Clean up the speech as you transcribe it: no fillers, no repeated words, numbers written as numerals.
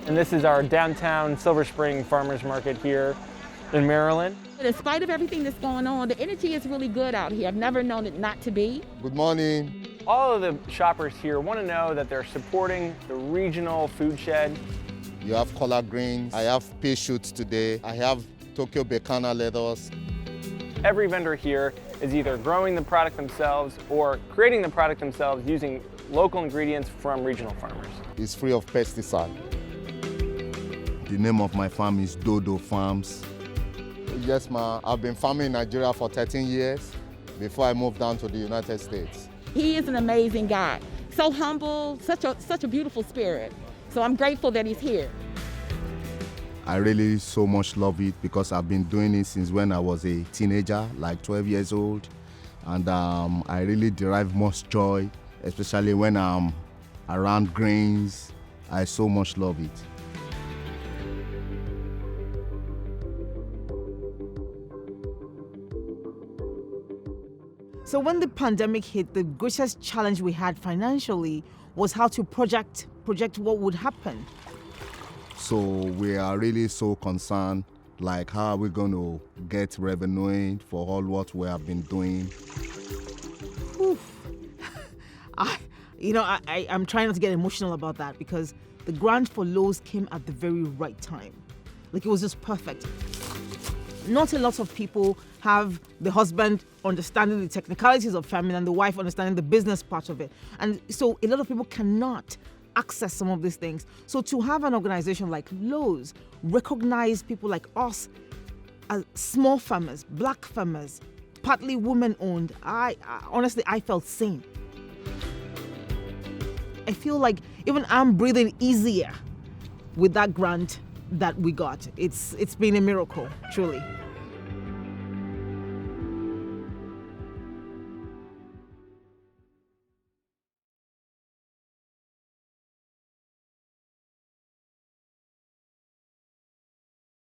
And this is our downtown Silver Spring Farmers Market here in Maryland. In spite of everything that's going on, the energy is really good out here. I've never known it not to be. Good morning. All of the shoppers here want to know that they're supporting the regional food shed. You have collard greens. I have pea shoots today. I have Tokyo Bacana lettuce. Every vendor here is either growing the product themselves or creating the product themselves using local ingredients from regional farmers. It's free of pesticide. The name of my farm is Dodo Farms. Yes, ma. I've been farming in Nigeria for 13 years before I moved down to the United States. He is an amazing guy. So humble, such a beautiful spirit. So I'm grateful that he's here. I really so much love it because I've been doing it since when I was a teenager, like 12 years old. And I really derive much joy, especially when I'm around grains. I so much love it. So when the pandemic hit, the greatest challenge we had financially was how to project what would happen. So we are really so concerned, like how are we going to get revenue for all what we have been doing? I'm trying not to get emotional about that because the grant for Lowe's came at the very right time. Like it was just perfect. Not a lot of people have the husband understanding the technicalities of farming and the wife understanding the business part of it. And so a lot of people cannot access some of these things. So to have an organization like Lowe's recognize people like us as small farmers, black farmers, partly women-owned, I honestly felt seen. I feel like even I'm breathing easier with that grant that we got. It's been a miracle, truly.